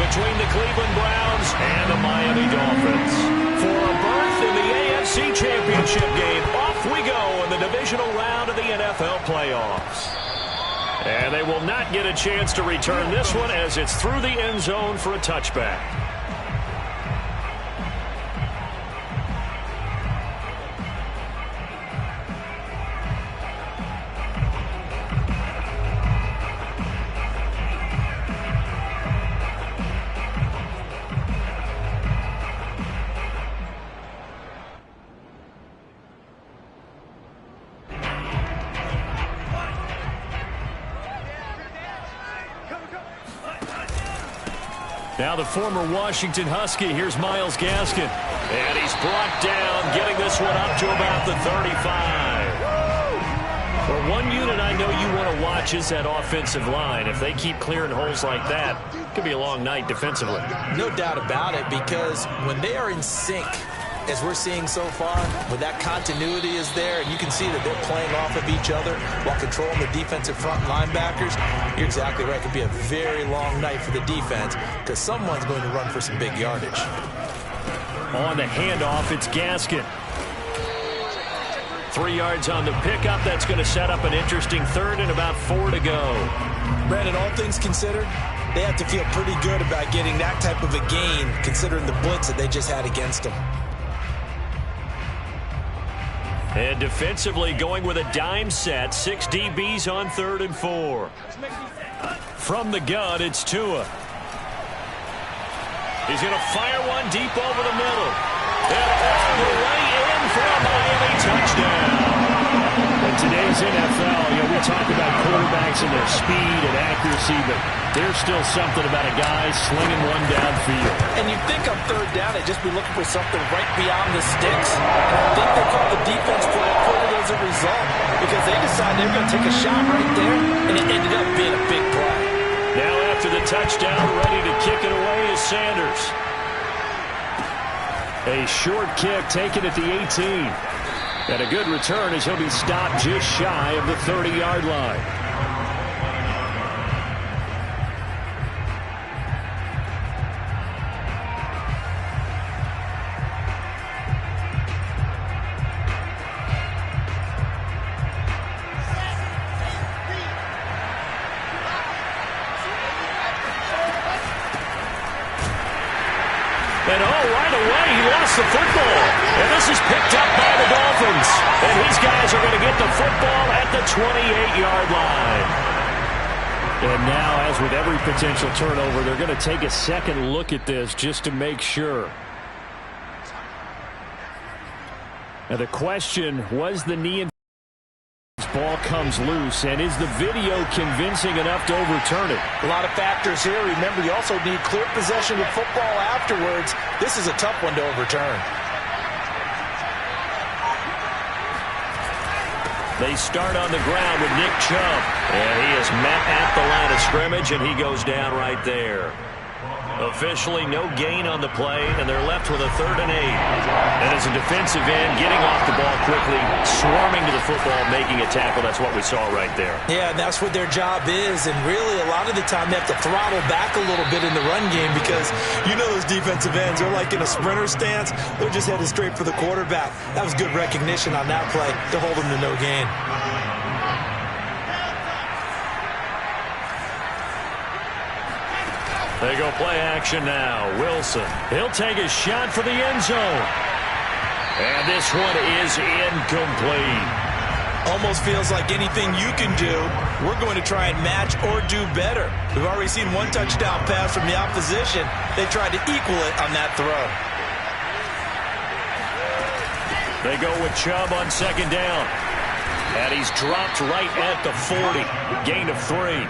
between the Cleveland Browns and the Miami Dolphins. For a berth in the AFC Championship game, off we go in the divisional round of the NFL playoffs. And they will not get a chance to return this one as it's through the end zone for a touchback. Now the former Washington Husky, here's Myles Gaskin. And he's brought down, getting this one up to about the 35. For one unit I know you want to watch is that offensive line. If they keep clearing holes like that, it could be a long night defensively. No doubt about it, because when they are in sync, as we're seeing so far, when that continuity is there, and you can see that they're playing off of each other while controlling the defensive front linebackers, you're exactly right. It could be a very long night for the defense because someone's going to run for some big yardage. On the handoff, it's Gaskin. 3 yards on the pickup. That's going to set up an interesting third and about 4 to go. Brandon, all things considered, they have to feel pretty good about getting that type of a gain considering the blitz that they just had against them. And defensively going with a dime set. 6 DBs on 3rd and 4. From the gun, it's Tua. He's going to fire one deep over the middle. And all the way in for a Miami touchdown. In today's NFL, we talk about quarterbacks and their speed and accuracy, but there's still something about a guy slinging one downfield. And you think on 3rd down, they'd just be looking for something right beyond the sticks. And I think they called the defense play and put it as a result because they decided they were going to take a shot right there, and it ended up being a big play. Now after the touchdown, ready to kick it away is Sanders. A short kick taken at the 18. And a good return as he'll be stopped just shy of the 30-yard line. And right away, he lost the football. And this is picked up by the Dolphins. And these guys are going to get the football at the 28-yard line. And now, as with every potential turnover, they're going to take a second look at this just to make sure. Now the question, was the knee in ball comes loose, and is the video convincing enough to overturn it? A lot of factors here. Remember, you also need clear possession of football afterwards. This is a tough one to overturn. They start on the ground with Nick Chubb, and he is met at the line of scrimmage, and he goes down right there. Officially no gain on the play, and they're left with a 3rd and 8. And as a defensive end, getting off the ball quickly, swarming to the football, making a tackle. That's what we saw right there. Yeah, and that's what their job is. And really, a lot of the time, they have to throttle back a little bit in the run game because you know those defensive ends, they're like in a sprinter stance. They're just headed straight for the quarterback. That was good recognition on that play to hold them to no gain. They go play action now. Wilson, he'll take a shot for the end zone. And this one is incomplete. Almost feels like anything you can do, we're going to try and match or do better. We've already seen one touchdown pass from the opposition. They tried to equal it on that throw. They go with Chubb on 2nd down. And he's dropped right at the 40. Gain of 3.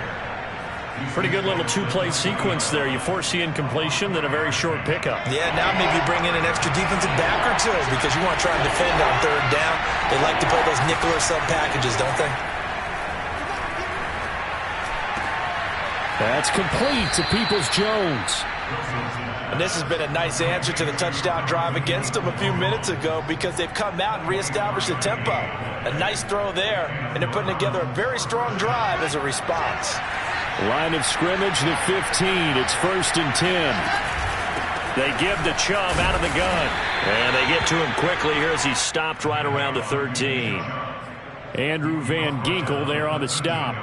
Pretty good little 2-play sequence there. You force the incompletion, then a very short pickup. Yeah, now maybe you bring in an extra defensive back or two because you want to try and defend on 3rd down. They like to play those nickel or sub packages, don't they? That's complete to Peoples-Jones. And this has been a nice answer to the touchdown drive against them a few minutes ago because they've come out and reestablished the tempo. A nice throw there, and they're putting together a very strong drive as a response. Line of scrimmage, the 15. It's 1st and 10. They give to Chubb out of the gun. And they get to him quickly here as he's stopped right around the 13. Andrew Van Ginkel there on the stop.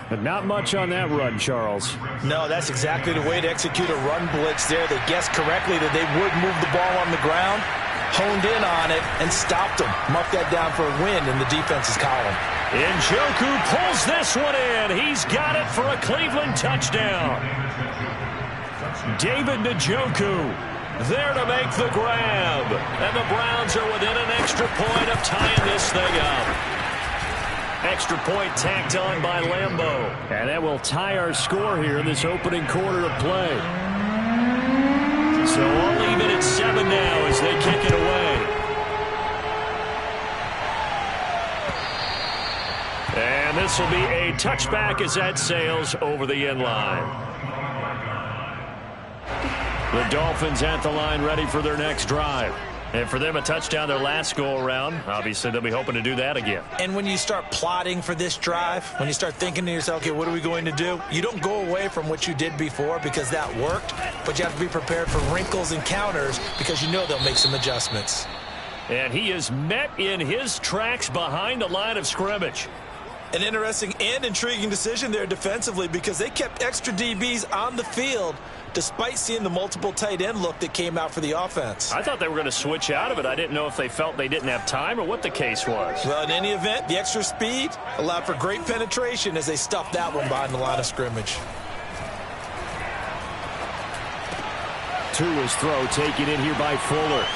But not much on that run, Charles. No, that's exactly the way to execute a run blitz there. They guessed correctly that they would move the ball on the ground, honed in on it, and stopped them. Mark that down for a win in the defense's column. Njoku pulls this one in. He's got it for a Cleveland touchdown. David Njoku there to make the grab. And the Browns are within an extra point of tying this thing up. Extra point tacked on by Lambeau. And that will tie our score here in this opening quarter of play. So all even at 7 now as they kick it away. And this will be a touchback as that sails over the end line. The Dolphins at the line ready for their next drive. And for them, a touchdown their last go-around. Obviously, they'll be hoping to do that again. And when you start plotting for this drive, when you start thinking to yourself, okay, what are we going to do? You don't go away from what you did before because that worked, but you have to be prepared for wrinkles and counters because you know they'll make some adjustments. And he is met in his tracks behind the line of scrimmage. An interesting and intriguing decision there defensively because they kept extra DBs on the field despite seeing the multiple tight end look that came out for the offense. I thought they were going to switch out of it. I didn't know if they felt they didn't have time or what the case was. Well, in any event, the extra speed allowed for great penetration as they stuffed that one behind the line of scrimmage. Tua's throw taken in here by Fuller.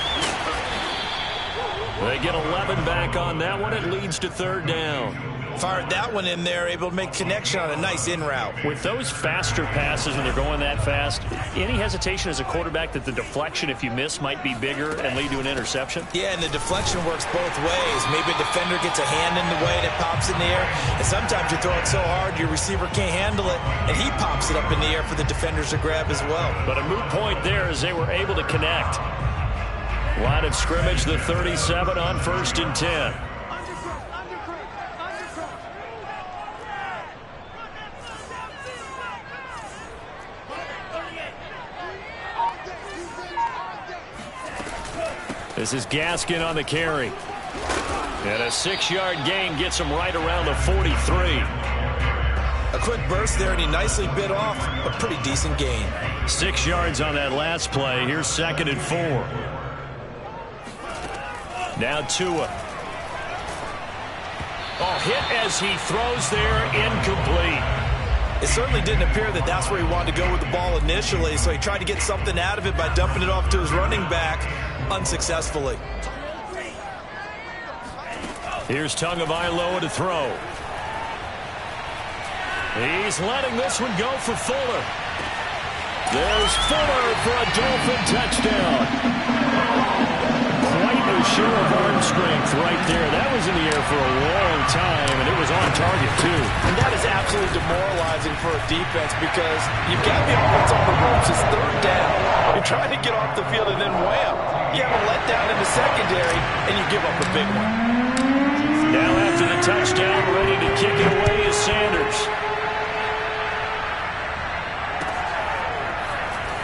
They get 11 back on that one. It leads to 3rd down. Fired that one in there, able to make connection on a nice in route. With those faster passes when they're going that fast, any hesitation as a quarterback that the deflection, if you miss, might be bigger and lead to an interception? Yeah, and the deflection works both ways. Maybe a defender gets a hand in the way and it pops in the air. And sometimes you throw it so hard your receiver can't handle it, and he pops it up in the air for the defenders to grab as well. But a moot point there as they were able to connect. Line of scrimmage, the 37 on 1st and 10. This is Gaskin on the carry. And a 6-yard gain gets him right around the 43. A quick burst there, and he nicely bit off a pretty decent gain. 6 yards on that last play. Here's 2nd and 4. Now Tua. Oh, hit as he throws there, incomplete. It certainly didn't appear that that's where he wanted to go with the ball initially, so he tried to get something out of it by dumping it off to his running back unsuccessfully. Here's Tagovailoa to throw. He's letting this one go for Fuller. There's Fuller for a Dolphin touchdown. Quite a show of arm strength right there. That was in the air for a long time, and it was on target, too. And that is absolutely demoralizing for a defense because you've got the offense on the ropes. It's 3rd down. You're trying to get off the field, and then wham, you have a letdown in the secondary, and you give up a big one. Now after the touchdown, ready to kick it away is Sanders.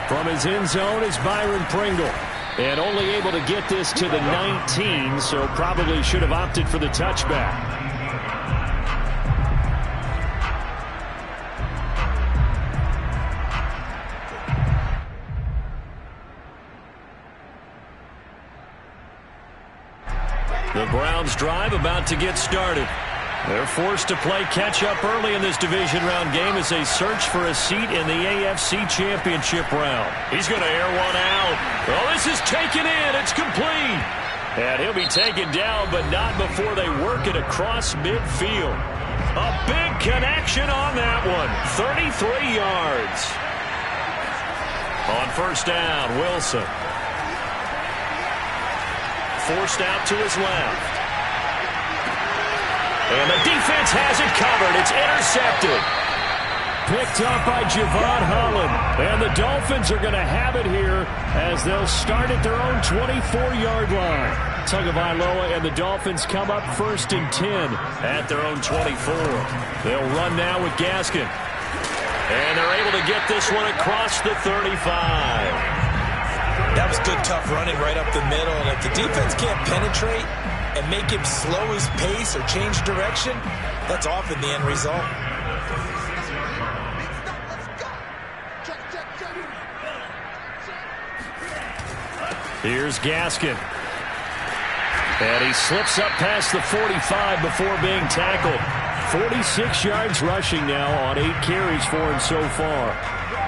From his end zone is Byron Pringle. And only able to get this to the 19, so probably should have opted for the touchback. The Browns drive about to get started. They're forced to play catch-up early in this division round game as they search for a seat in the AFC Championship round. He's going to air one out. Oh, this is taken in. It's complete. And he'll be taken down, but not before they work it across midfield. A big connection on that one. 33 yards. On 1st down, Wilson. Forced out to his left. And the defense has it covered. It's intercepted. Picked up by Javon Holland. And the Dolphins are going to have it here as they'll start at their own 24-yard line. Tagovailoa and the Dolphins come up 1st and 10 at their own 24. They'll run now with Gaskin. And they're able to get this one across the 35. That was good, tough running right up the middle. And if the defense can't penetrate and make him slow his pace or change direction, that's often the end result. Here's Gaskin. And he slips up past the 45 before being tackled. 46 yards rushing now on 8 carries for him so far.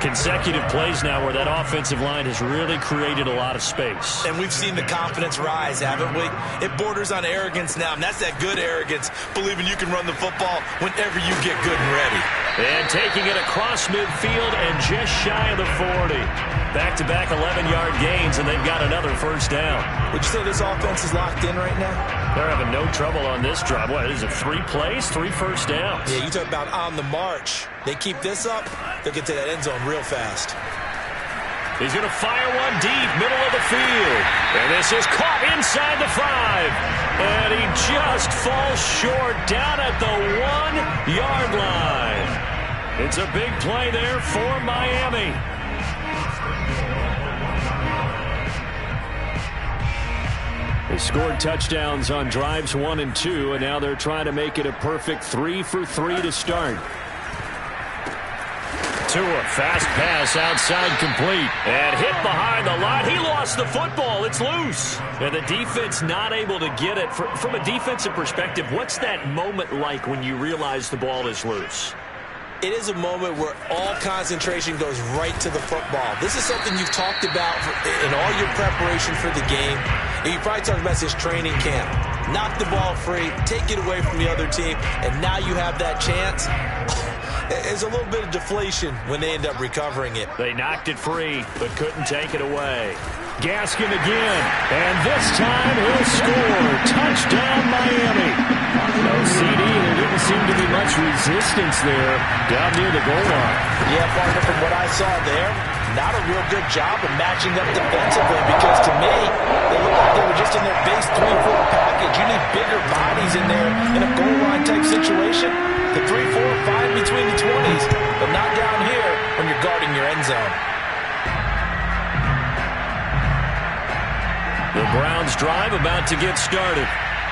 Consecutive plays now where that offensive line has really created a lot of space. And we've seen the confidence rise, haven't we? It borders on arrogance now, and that's that good arrogance, believing you can run the football whenever you get good and ready. And taking it across midfield and just shy of the 40. Back-to-back 11-yard gains, and they've got another first down. Would you say this offense is locked in right now? They're having no trouble on this drive. What is it, 3 plays, 3 first downs? Yeah, you talk about on the march. They keep this up, they'll get to that end zone real fast. He's going to fire one deep, middle of the field. And this is caught inside the 5. And he just falls short down at the 1-yard line. It's a big play there for Miami. They scored touchdowns on drives 1 and 2, and now they're trying to make it a perfect 3 for 3 to start. Tua, fast pass outside complete. And hit behind the line. He lost the football. It's loose. And the defense not able to get it. From a defensive perspective, what's that moment like when you realize the ball is loose? It is a moment where all concentration goes right to the football. This is something you've talked about in all your preparation for the game. And you probably talked about this training camp. Knock the ball free, take it away from the other team, and now you have that chance. There's a little bit of deflation when they end up recovering it. They knocked it free, but couldn't take it away. Gaskin again, and this time he'll score. Touchdown, Miami. No CD, there didn't seem to be much resistance there down near the goal line. Yeah, partner, from what I saw there, not a real good job of matching up defensively, because to me, they looked like they were just in their base 3-4 package. You need bigger bodies in there in a goal line type situation. The 3, 4, 5 between the 20s, but not down here when you're guarding your end zone. The Browns drive about to get started.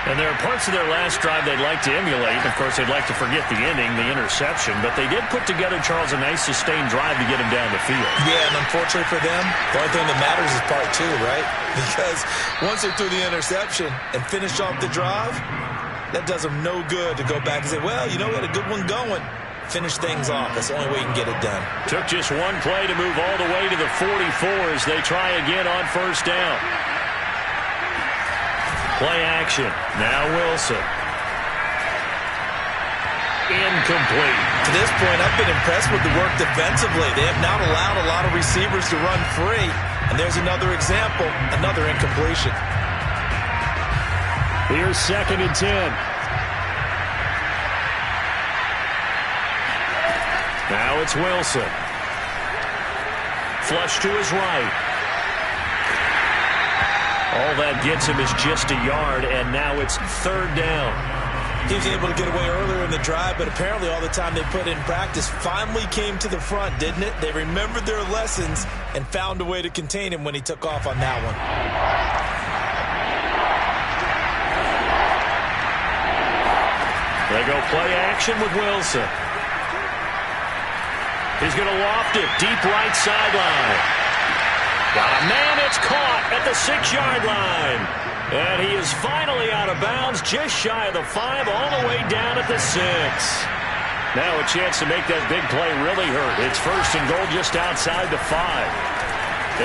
And there are parts of their last drive they'd like to emulate. Of course, they'd like to forget the inning, the interception. But they did put together, Charles, a nice sustained drive to get him down the field. Yeah, and unfortunately for them, the only thing that matters is part 2, right? Because once they threw the interception and finished off the drive, that does them no good to go back and say, well, you know, we had a good one going. Finish things off. That's the only way you can get it done. Took just one play to move all the way to the 44 as they try again on first down. Play action. Now Wilson. Incomplete. To this point, I've been impressed with the work defensively. They have not allowed a lot of receivers to run free. And there's another example, another incompletion. Here's 2nd and 10. Now it's Wilson. Flush to his right. All that gets him is just a yard, and now it's 3rd down. He was able to get away earlier in the drive, but apparently all the time they put in practice finally came to the front, didn't it? They remembered their lessons and found a way to contain him when he took off on that one. They go play action with Wilson. He's going to loft it deep right sideline. Got a man, it's caught at the 6-yard line. And he is finally out of bounds, just shy of the 5, all the way down at the 6. Now a chance to make that big play really hurt. It's 1st and goal just outside the 5.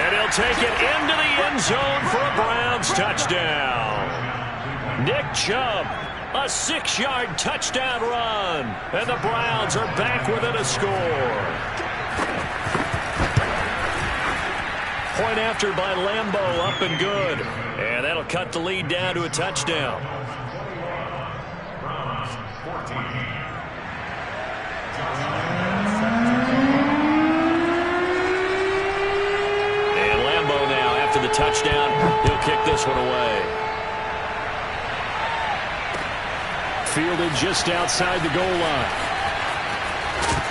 And he'll take it into the end zone for a Browns touchdown. Nick Chubb, a 6-yard touchdown run. And the Browns are back within a score. Point after by Lambeau, up and good. And that'll cut the lead down to a touchdown. And Lambeau now, after the touchdown, he'll kick this one away. Fielded just outside the goal line.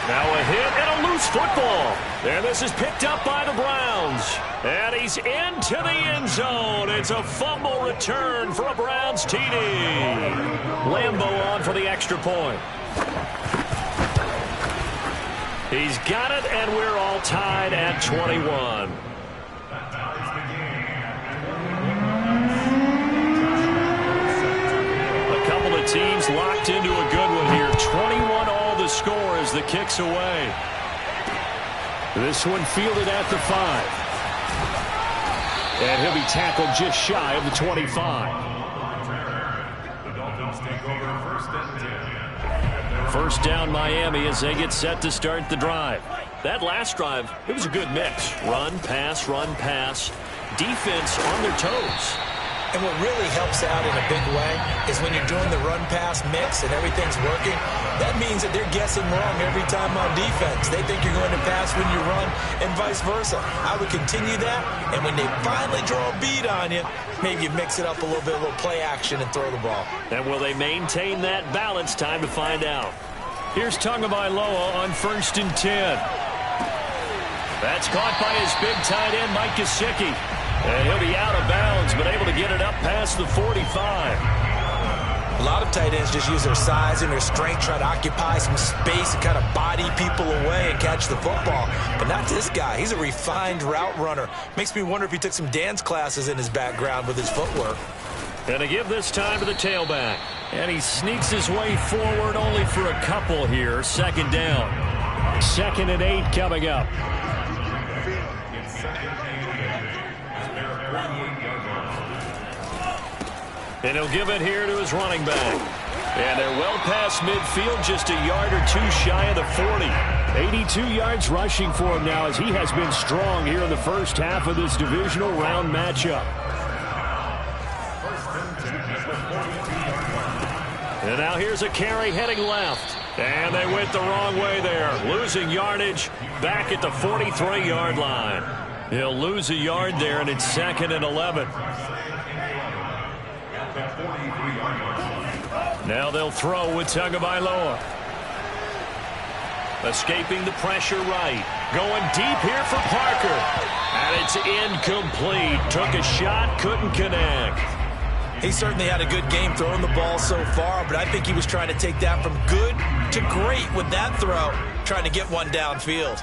Now a hit and a loose football. And this is picked up by the Browns. And he's into the end zone. It's a fumble return for a Browns TD. Lambeau on for the extra point. He's got it, and we're all tied at 21. A couple of teams locked into a good one here. 21 all the score as the kick's away. This one fielded at the 5. And he'll be tackled just shy of the 25. First down Miami as they get set to start the drive. That last drive, it was a good mix. Run, pass, defense on their toes. And what really helps out in a big way is when you're doing the run-pass mix and everything's working, that means that they're guessing wrong every time on defense. They think you're going to pass when you run and vice versa. I would continue that, and when they finally draw a bead on you, maybe you mix it up a little bit, a little play action and throw the ball. And will they maintain that balance? Time to find out. Here's Tagovailoa on 1st and 10. That's caught by his big tight end, Mike Gesicki. And he'll be out of bounds, but able to get it up past the 45. A lot of tight ends just use their size and their strength, try to occupy some space and kind of body people away and catch the football. But not this guy. He's a refined route runner. Makes me wonder if he took some dance classes in his background with his footwork. Going to give this time to the tailback. And he sneaks his way forward only for a couple here. Second down. 2nd and 8 coming up. And he'll give it here to his running back. And they're well past midfield, just a yard or two shy of the 40. 82 yards rushing for him now as he has been strong here in the first half of this divisional round matchup. And now here's a carry heading left. And they went the wrong way there. Losing yardage back at the 43-yard line. He'll lose a yard there, and it's 2nd and 11. Now they'll throw with Tagovailoa. Escaping the pressure right. Going deep here for Parker. And it's incomplete. Took a shot, couldn't connect. He certainly had a good game throwing the ball so far, but I think he was trying to take that from good to great with that throw, trying to get one downfield.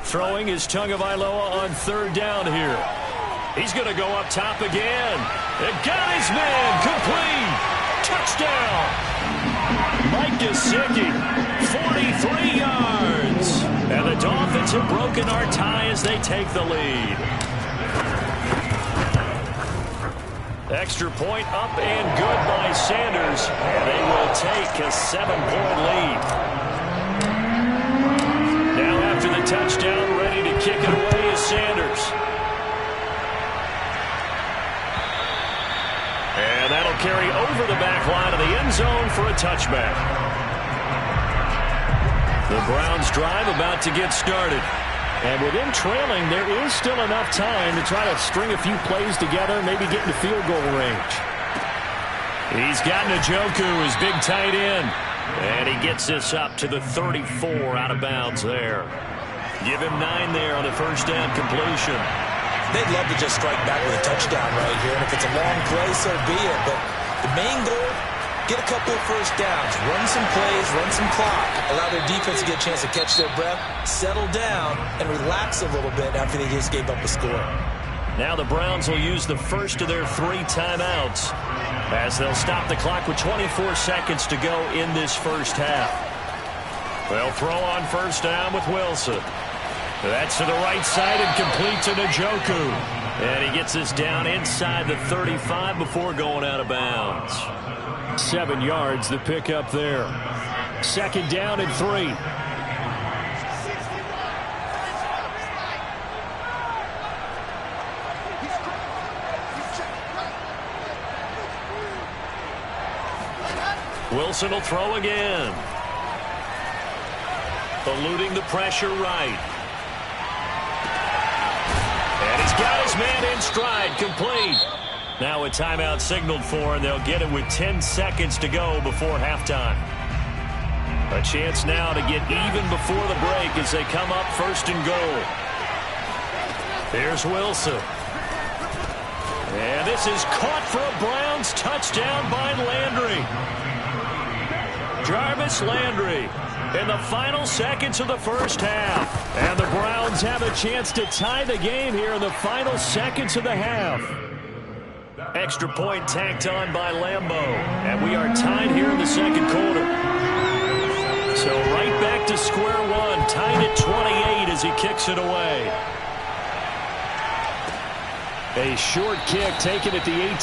Throwing is Tagovailoa on 3rd down here. He's going to go up top again. It got his man. Complete. Touchdown. Mike Gesicki, 43 yards. And the Dolphins have broken our tie as they take the lead. Extra point up and good by Sanders. They will take a 7-point lead. Now after the touchdown, ready to kick it away is Sanders. And that'll carry over the back line of the end zone for a touchback. The Browns drive about to get started. And with him trailing, there is still enough time to try to string a few plays together, maybe get into field goal range. He's got Njoku, his big tight end. And he gets this up to the 34 out of bounds there. Give him 9 there on the first down completion. They'd love to just strike back with a touchdown right here. And if it's a long play, so be it. But the main goal, get a couple of first downs, run some plays, run some clock, allow their defense to get a chance to catch their breath, settle down, and relax a little bit after they just gave up a score. Now the Browns will use the first of their 3 timeouts as they'll stop the clock with 24 seconds to go in this first half. They'll throw on first down with Wilson. That's to the right side and complete to Njoku. And he gets this down inside the 35 before going out of bounds. 7 yards the pick up there. 2nd down and 3. Wilson will throw again. Eluding the pressure right. And he's got his man in stride, complete. Now a timeout signaled for, and they'll get it with 10 seconds to go before halftime. A chance now to get even before the break as they come up first and goal. Here's Wilson. And this is caught for a Browns touchdown by Landry. Jarvis Landry in the final seconds of the first half. And the Browns have a chance to tie the game here in the final seconds of the half. Extra point tacked on by Lambeau. And we are tied here in the second quarter. So right back to square one, tied at 28 as he kicks it away. A short kick taken at the 18.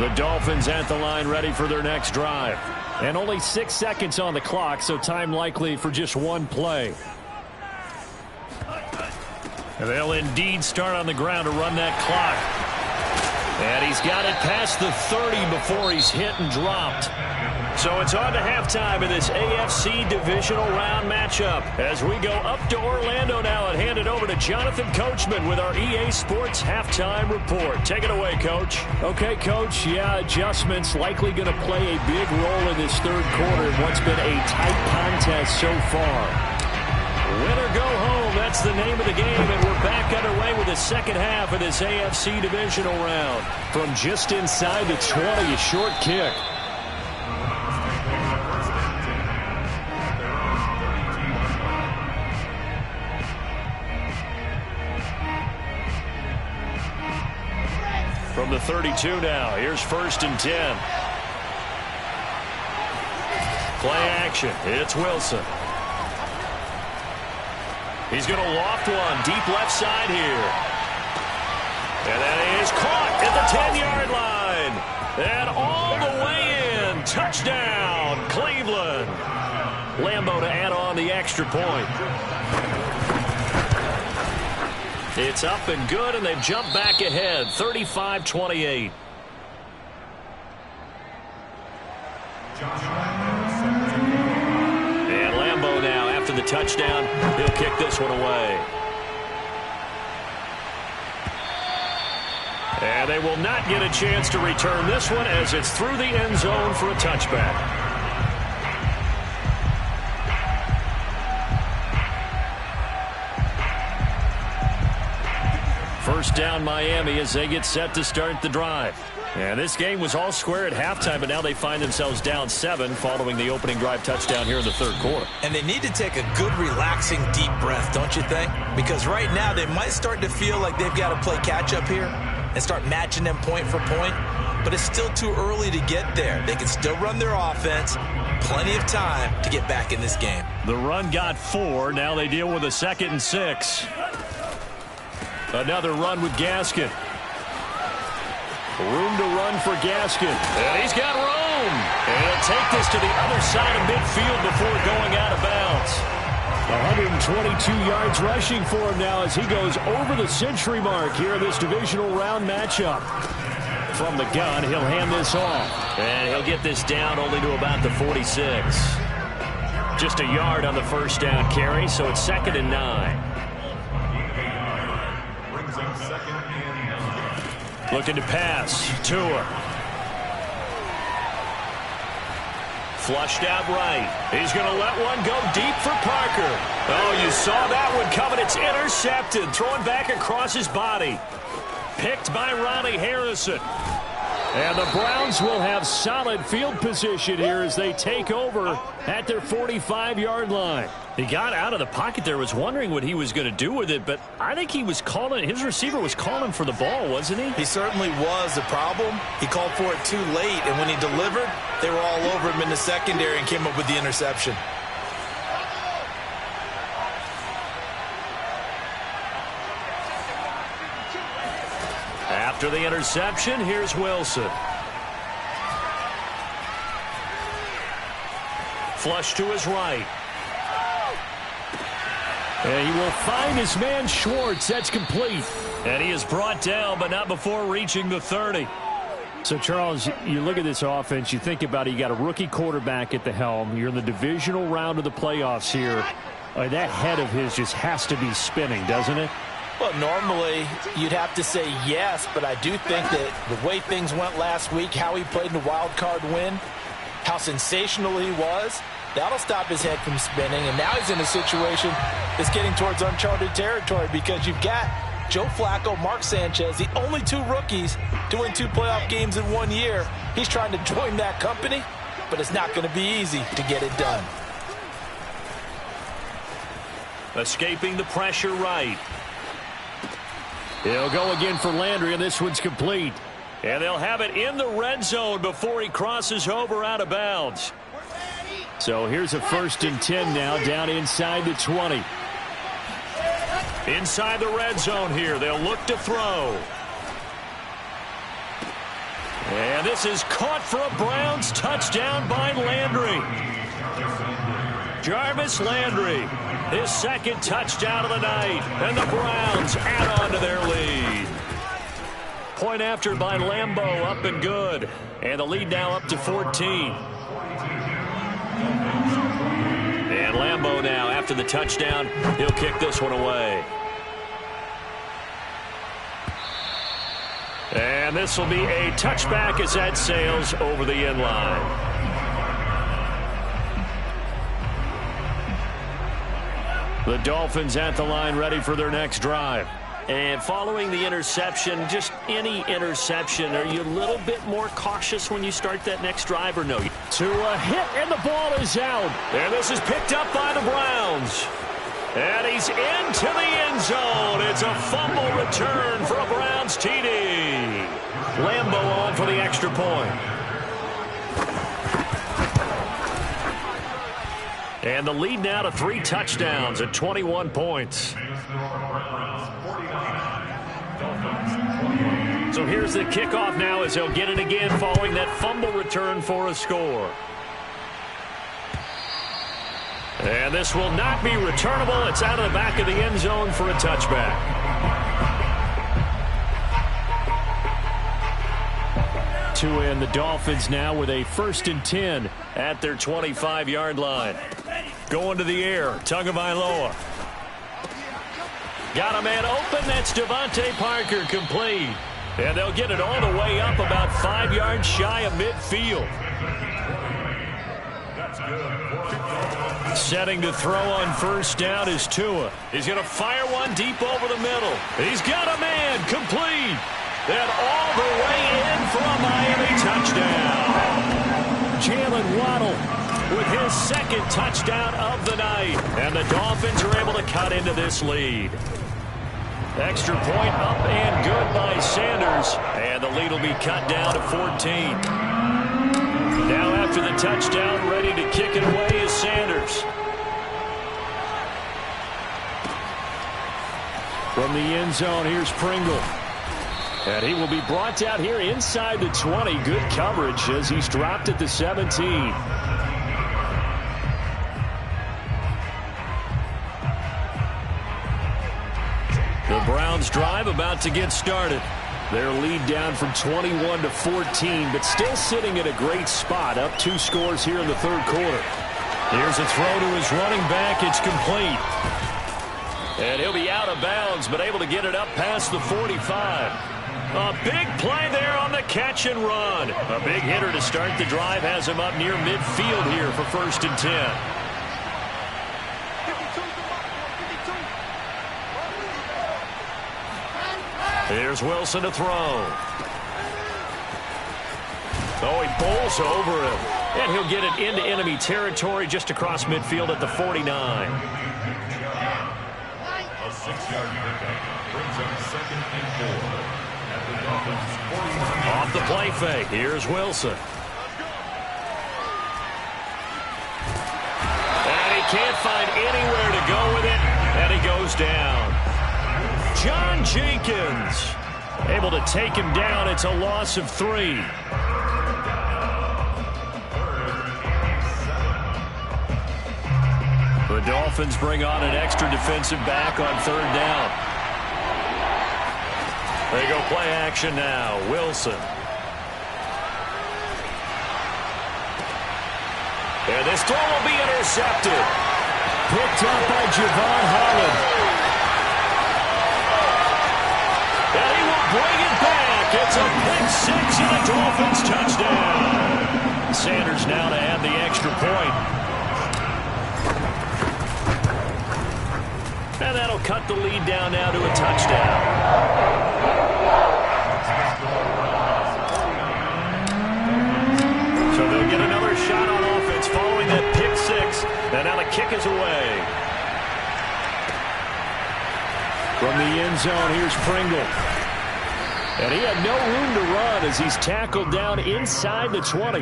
The Dolphins at the line ready for their next drive. And only 6 seconds on the clock, so time likely for just one play. And they'll indeed start on the ground to run that clock. And he's got it past the 30 before he's hit and dropped. So it's on to halftime in this AFC divisional round matchup as we go up to Orlando now and hand it over to Jonathan Coachman with our EA Sports halftime report. Take it away, Coach. Okay, Coach. Yeah, adjustments likely going to play a big role in this third quarter in what's been a tight contest so far. Win or go home, that's the name of the game, and we're back underway with the second half of this AFC divisional round. From just inside the 20, a short kick. From the 32 now, here's 1st and 10. Play action, it's Wilson. He's going to loft one deep left side here. And that is caught at the 10-yard line. And all the way in. Touchdown, Cleveland. Lambeau to add on the extra point. It's up and good, and they've jumped back ahead, 35-28. And Lambeau now, after the touchdown, he'll kick this one away. And they will not get a chance to return this one as it's through the end zone for a touchback. First down Miami as they get set to start the drive. And this game was all square at halftime, but now they find themselves down 7 following the opening drive touchdown here in the third quarter. And they need to take a good, relaxing, deep breath, don't you think? Because right now they might start to feel like they've got to play catch-up here and start matching them point for point. But it's still too early to get there. They can still run their offense. Plenty of time to get back in this game. The run got 4. Now they deal with a 2nd and 6. Another run with Gaskin. Room to run for Gaskin. And he's got room. And he'll take this to the other side of midfield before going out of bounds. 122 yards rushing for him now as he goes over the century mark here in this divisional round matchup. From the gun, he'll hand this off. And he'll get this down only to about the 46. Just a yard on the first down carry, so it's 2nd and 9. Looking to pass. Tua. Flushed out right. He's going to let one go deep for Parker. Oh, you saw that one coming. It's intercepted. Throwing back across his body. Picked by Ronnie Harrison. And the Browns will have solid field position here as they take over at their 45-yard line. He got out of the pocket there, was wondering what he was going to do with it, but I think he was calling, his receiver was calling for the ball, wasn't he? He certainly was. The problem, he called for it too late, and when he delivered, they were all over him in the secondary and came up with the interception. After the interception, here's Wilson. Flush to his right. And he will find his man Schwartz. That's complete. And he is brought down, but not before reaching the 30. So, Charles, you look at this offense, you think about it, you got a rookie quarterback at the helm. You're in the divisional round of the playoffs here. That head of his just has to be spinning, doesn't it? Well, normally you'd have to say yes, but I do think that the way things went last week, how he played in the wild card win, how sensational he was, that'll stop his head from spinning. And now he's in a situation that's getting towards uncharted territory because you've got Joe Flacco, Mark Sanchez, the only two rookies to win 2 playoff games in 1 year. He's trying to join that company, but it's not going to be easy to get it done. Escaping the pressure right. He'll go again for Landry, and this one's complete. And they'll have it in the red zone before he crosses over out of bounds. So here's a 1st and 10 now, down inside the 20. Inside the red zone here, they'll look to throw. And this is caught for a Browns touchdown by Landry. Jarvis Landry, his 2nd touchdown of the night, and the Browns add on to their lead. Point after by Lambeau, up and good. And the lead now up to 14. And Lambeau now, after the touchdown, he'll kick this one away. And this will be a touchback as that sails over the end line. The Dolphins at the line, ready for their next drive. And following the interception, just any interception, are you a little bit more cautious when you start that next drive or no? To a hit, and the ball is out. And this is picked up by the Browns. And he's into the end zone. It's a fumble return for a Browns TD. Lambeau on for the extra point. And the lead now to 3 touchdowns at 21 points. So here's the kickoff now as they'll get it again following that fumble return for a score. And this will not be returnable. It's out of the back of the end zone for a touchback. To end the Dolphins now with a 1st and 10 at their 25-yard line. Going to the air, Tagovailoa. Got a man open, that's Devontae Parker, complete. And they'll get it all the way up about 5 yards shy of midfield. Setting to throw on 1st down is Tua. He's going to fire one deep over the middle. He's got a man, complete. And all the way in for a Miami touchdown. Jalen Waddle with his 2nd touchdown of the night. And the Dolphins are able to cut into this lead. Extra point up and good by Sanders. And the lead will be cut down to 14. Now after the touchdown, ready to kick it away is Sanders. From the end zone, here's Pringle. And he will be brought down here inside the 20. Good coverage as he's dropped at the 17. The Browns drive about to get started. Their lead down from 21 to 14, but still sitting at a great spot, up 2 scores here in the 3rd quarter. Here's a throw to his running back. It's complete. And he'll be out of bounds, but able to get it up past the 45. A big play there on the catch and run. A big hitter to start the drive has him up near midfield here for 1st and 10. Here's Wilson to throw. Oh, he bowls over him. And he'll get it into enemy territory just across midfield at the 49. A 6-yard pickup brings up 2nd and 4. Off the play fake. Here's Wilson. And he can't find anywhere to go with it. And he goes down. John Jenkins able to take him down. It's a loss of 3. The Dolphins bring on an extra defensive back on 3rd down. They go play action now. Wilson. And this throw will be intercepted. Picked up by Javon Holland. bring it back. It's a pick six and a Dolphins touchdown. Sanders now to add the extra point. And that'll cut the lead down now to a touchdown. So they'll get another shot on offense following that pick six. And now the kick is away. From the end zone, here's Pringle. And he had no room to run as he's tackled down inside the 20.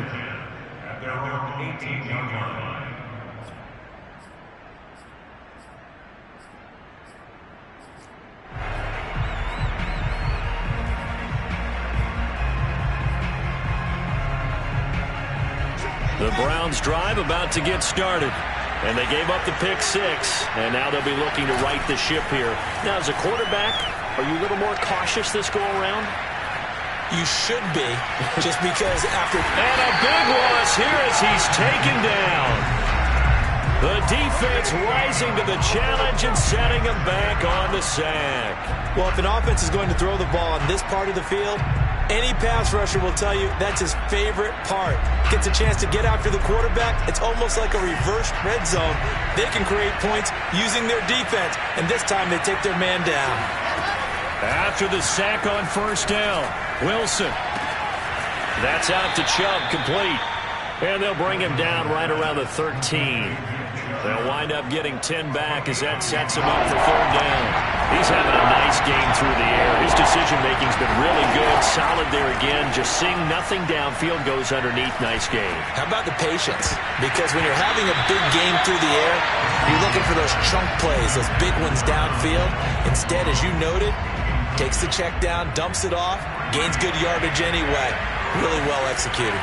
The Browns drive about to get started. And they gave up the pick six. And now they'll be looking to right the ship here. Now, as a quarterback, are you a little more cautious this go-around? You should be, just because after... And a big loss here as he's taken down. The defense rising to the challenge and setting him back on the sack. Well, if an offense is going to throw the ball on this part of the field, any pass rusher will tell you that's his favorite part. Gets a chance to get after the quarterback. It's almost like a reverse red zone. They can create points using their defense, and this time they take their man down. After the sack on first down, Wilson. That's out to Chubb, complete. And they'll bring him down right around the 13. They'll wind up getting 10 back as that sets him up for third down. He's having a nice game through the air. His decision-making's been really good. Solid there again. Just seeing nothing downfield goes underneath. Nice game. How about the patience? Because when you're having a big game through the air, you're looking for those chunk plays, those big ones downfield. Instead, as you noted, takes the check down, dumps it off, gains good yardage anyway. Really well executed.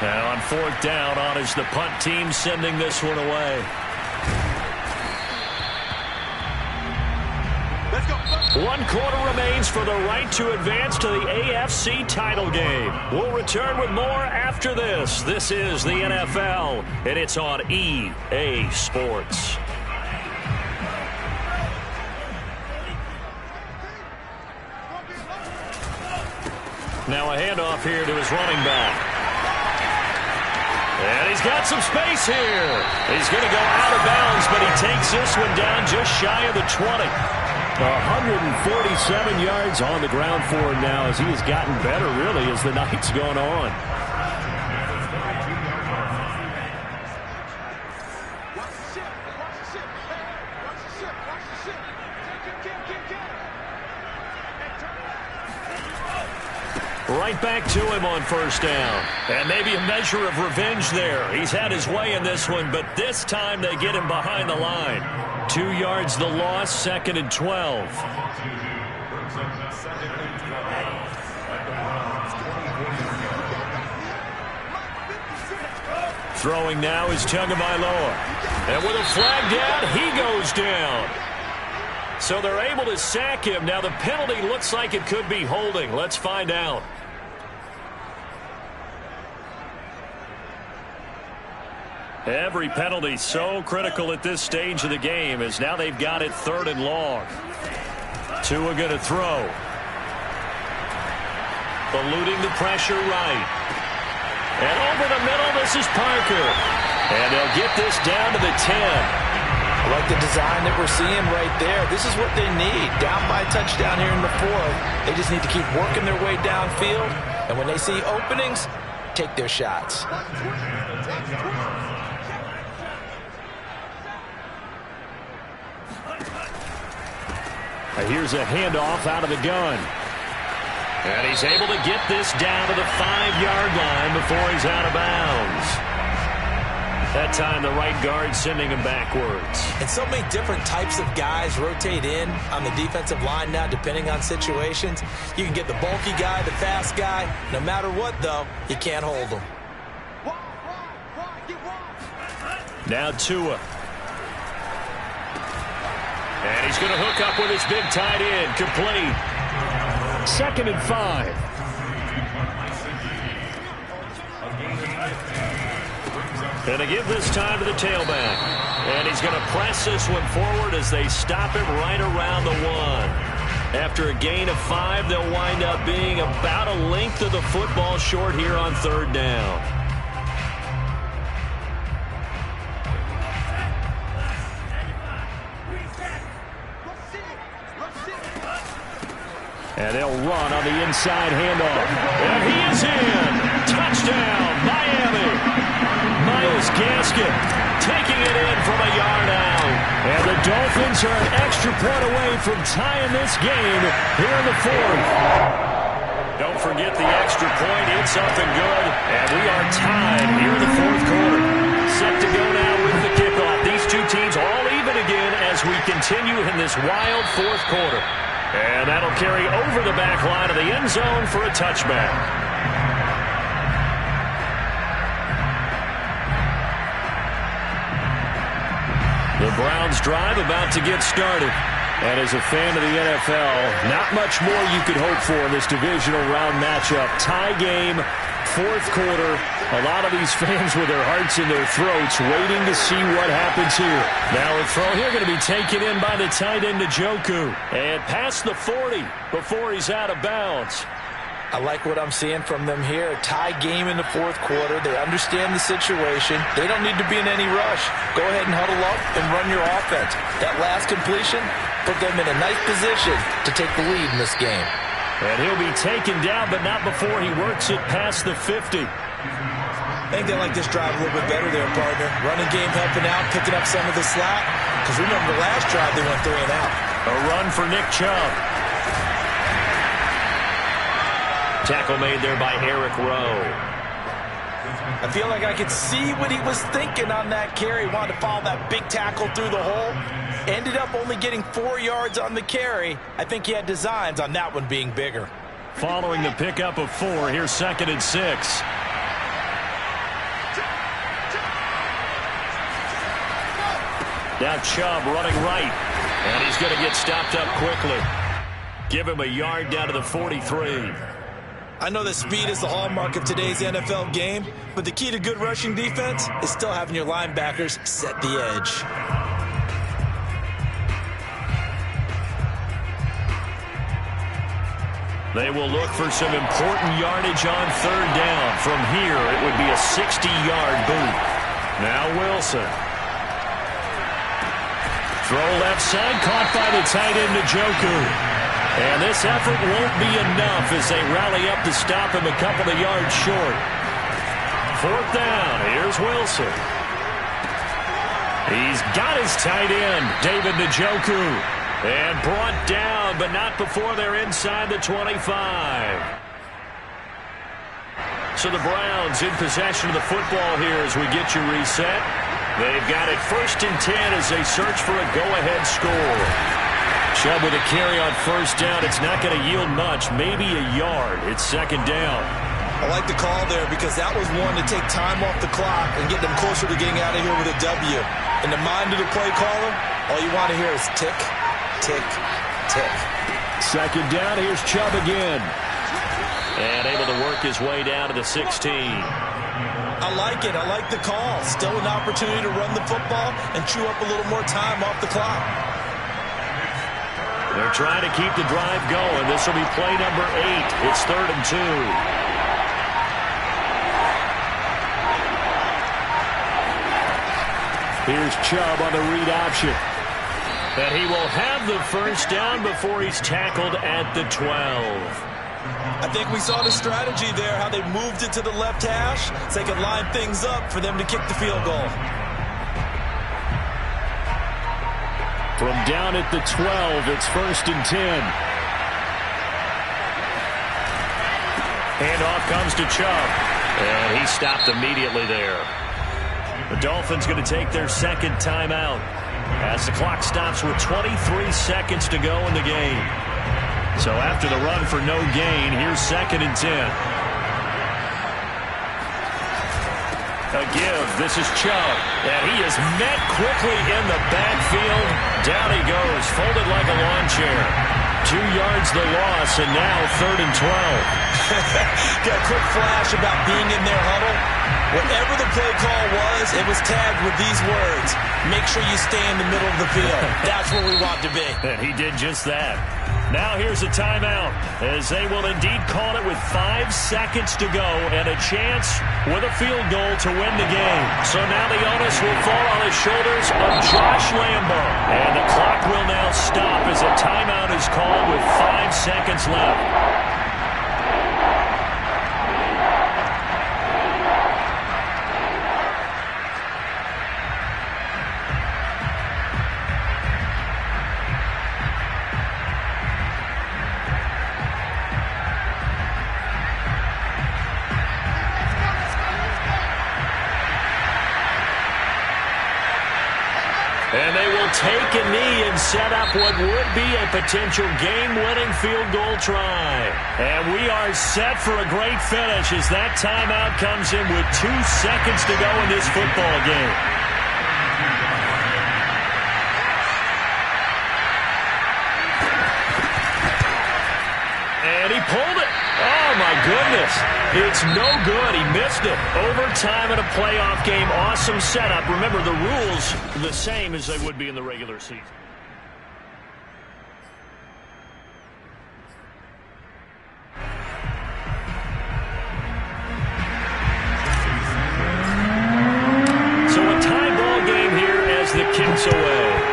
Now on fourth down, on is the punt team sending this one away. Let's go. 1 quarter remains for the right to advance to the AFC title game. We'll return with more after this. This is the NFL, and it's on EA Sports. Now a handoff here to his running back. And he's got some space here. He's going to go out of bounds, but he takes this one down just shy of the 20. 147 yards on the ground for him now as he has gotten better, really, as the night's gone on. Right back to him on first down. And maybe a measure of revenge there. He's had his way in this one, but this time they get him behind the line. 2 yards the loss, 2nd and 12. Throwing now is Tagovailoa. And with a flag down, he goes down. So they're able to sack him. Now the penalty looks like it could be holding. Let's find out. Every penalty so critical at this stage of the game as now they've got it 3rd and long. Tua going to throw. Eluding the pressure right. And over the middle, this is Parker. And they'll get this down to the 10. I like the design that we're seeing right there. This is what they need. Down by a touchdown here in the 4th. They just need to keep working their way downfield. And when they see openings, take their shots. Here's a handoff out of the gun. And he's able to get this down to the 5-yard line before he's out of bounds. That time the right guard sending him backwards. And so many different types of guys rotate in on the defensive line now depending on situations. You can get the bulky guy, the fast guy. No matter what, though, you can't hold them. Now Tua. And he's going to hook up with his big tight end. Complete. 2nd and 5. Going to give this time to the tailback. And he's going to press this one forward as they stop him right around the 1. After a gain of 5, they'll wind up being about a length of the football short here on 3rd down. And they'll run on the inside handoff. And he is in. Touchdown, Miami. Myles Gaskin taking it in from a yard out. And the Dolphins are an extra point away from tying this game here in the 4th. Don't forget the extra point. It's up and good. And we are tied here in the 4th quarter. Set to go now with the kickoff. These two teams all even again as we continue in this wild 4th quarter. And that'll carry over the back line of the end zone for a touchback. The Browns drive about to get started. And as a fan of the NFL, not much more you could hope for in this divisional round matchup. Tie game, 4th quarter. A lot of these fans with their hearts in their throats waiting to see what happens here. Now a throw here going to be taken in by the tight end Njoku. And past the 40 before he's out of bounds. I like what I'm seeing from them here. A tie game in the 4th quarter. They understand the situation. They don't need to be in any rush. Go ahead and huddle up and run your offense. That last completion put them in a nice position to take the lead in this game. And he'll be taken down, but not before he works it past the 50. I think they like this drive a little bit better there, partner. Running game helping out, picking up some of the slack. Because remember the last drive they went 3 and out. A run for Nick Chubb. Tackle made there by Eric Rowe. I feel like I could see what he was thinking on that carry. Wanted to follow that big tackle through the hole. Ended up only getting 4 yards on the carry. I think he had designs on that one being bigger. Following the pickup of 4, here's 2nd and 6. Now Chubb running right. And he's going to get stopped up quickly. Give him a yard down to the 43. I know that speed is the hallmark of today's NFL game, but the key to good rushing defense is still having your linebackers set the edge. They will look for some important yardage on 3rd down. From here, it would be a 60-yard boot. Now Wilson. Throw left side, caught by the tight end Njoku. And this effort won't be enough as they rally up to stop him a couple of yards short. 4th down, here's Wilson. He's got his tight end, David Njoku. And brought down, but not before they're inside the 25. So the Browns in possession of the football here as we get you reset. They've got it 1st and 10 as they search for a go-ahead score. Chubb with a carry on 1st down. It's not going to yield much, maybe a yard. It's 2nd down. I like the call there because that was one to take time off the clock and get them closer to getting out of here with a W. In the mind of the play caller, all you want to hear is tick, tick, tick. 2nd down, here's Chubb again. And able to work his way down to the 16. I like it. I like the call. Still an opportunity to run the football and chew up a little more time off the clock. They're trying to keep the drive going. This will be play number 8. It's 3rd and 2. Here's Chubb on the read option. And he will have the 1st down before he's tackled at the 12. I think we saw the strategy there, how they moved it to the left hash so they could line things up for them to kick the field goal. From down at the 12, it's 1st and 10. Handoff comes to Chubb. And he stopped immediately there. The Dolphins going to take their 2nd timeout as the clock stops with 23 seconds to go in the game. So after the run for no gain, here's 2nd and 10. A give. This is Chubb. And he is met quickly in the backfield. Down he goes, folded like a lawn chair. 2 yards the loss, and now 3rd and 12. Got a quick flash about being in their huddle. Whatever the play call was, it was tagged with these words. Make sure you stay in the middle of the field. That's where we want to be. And he did just that. Now here's a timeout, as they will indeed call it with 5 seconds to go and a chance with a field goal to win the game. So now the onus will fall on the shoulders of Josh Lambo. And the clock will now stop as a timeout is called with 5 seconds left. And they will take a knee and set up what would be a potential game-winning field goal try. And we are set for a great finish as that timeout comes in with 2 seconds to go in this football game. And he pulled it. Oh, my goodness. It's no good. He missed it. Overtime in a playoff game. Awesome setup. Remember, the rules are the same as they would be in the regular season. So a tie ball game here as the kick's away.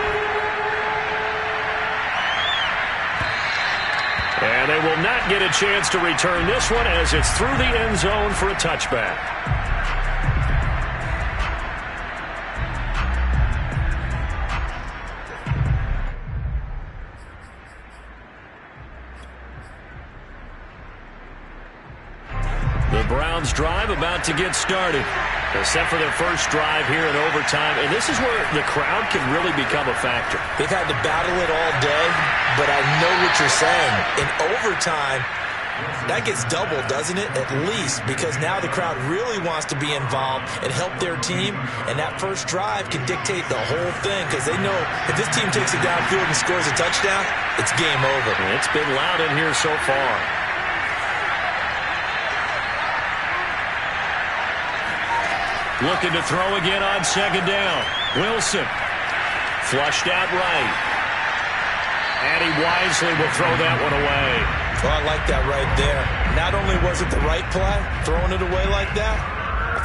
And they will not get a chance to return this one as it's through the end zone for a touchback. The Browns drive about to get started. They're set for their first drive here in overtime, and this is where the crowd can really become a factor. They've had to battle it all day, but I know what you're saying. In overtime, that gets doubled, doesn't it? At least, because now the crowd really wants to be involved and help their team, and that first drive can dictate the whole thing because they know if this team takes it downfield and scores a touchdown, it's game over. And it's been loud in here so far. Looking to throw again on second down. Wilson flushed out right. And he wisely will throw that one away. Oh, I like that right there. Not only was it the right play, throwing it away like that,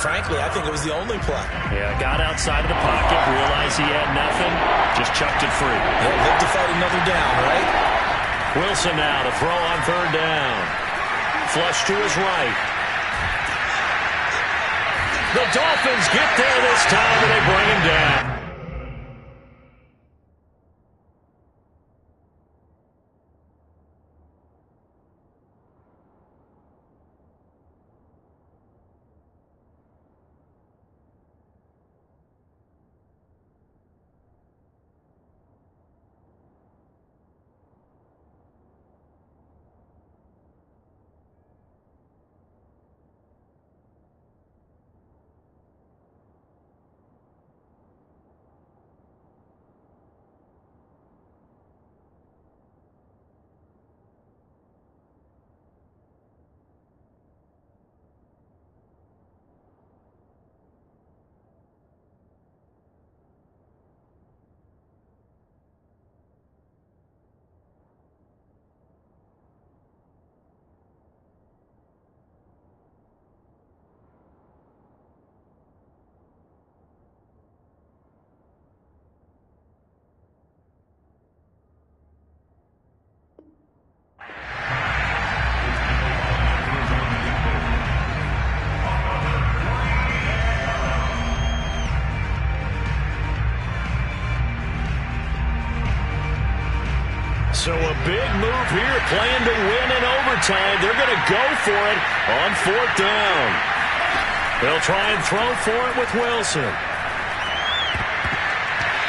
frankly, I think it was the only play. Yeah, got outside of the pocket, realized he had nothing, just chucked it free. Yeah, live to fight another down, right? Wilson now to throw on third down. Flush to his right. The Dolphins get there this time, and they bring him down. So a big move here, playing to win in overtime. They're going to go for it on fourth down. They'll try and throw for it with Wilson.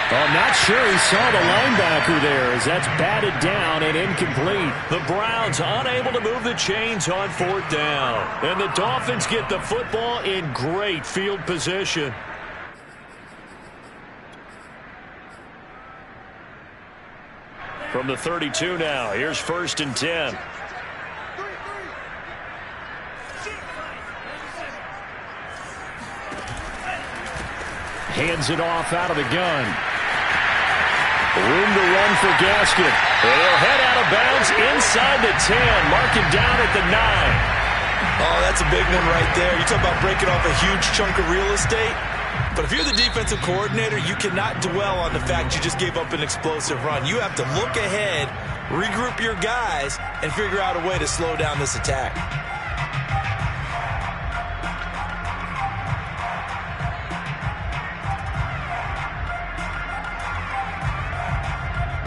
I'm not sure he saw the linebacker there as that's batted down and incomplete. The Browns unable to move the chains on fourth down. And the Dolphins get the football in great field position. From the 32 now, here's 1st and 10. Hands it off out of the gun. Room to run for Gaskin. And he'll head out of bounds inside the 10. Mark him down at the 9. Oh, that's a big one right there. You talk about breaking off a huge chunk of real estate. But if you're the defensive coordinator, you cannot dwell on the fact you just gave up an explosive run. You have to look ahead, regroup your guys, and figure out a way to slow down this attack.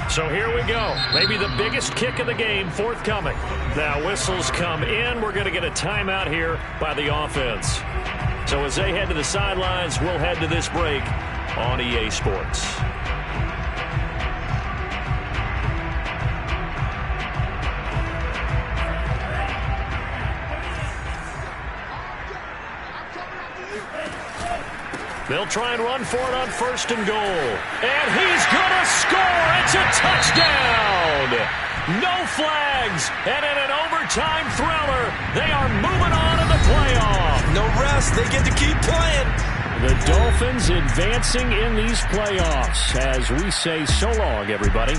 So here we go. Maybe the biggest kick of the game forthcoming. Now whistles come in. We're going to get a timeout here by the offense. So as they head to the sidelines, we'll head to this break on EA Sports. They'll try and run for it on 1st and goal. And he's going to score. It's a touchdown. No flags. And in an overtime thriller, they are moving on in the playoff. No rest. They get to keep playing. The Dolphins advancing in these playoffs as we say so long, everybody.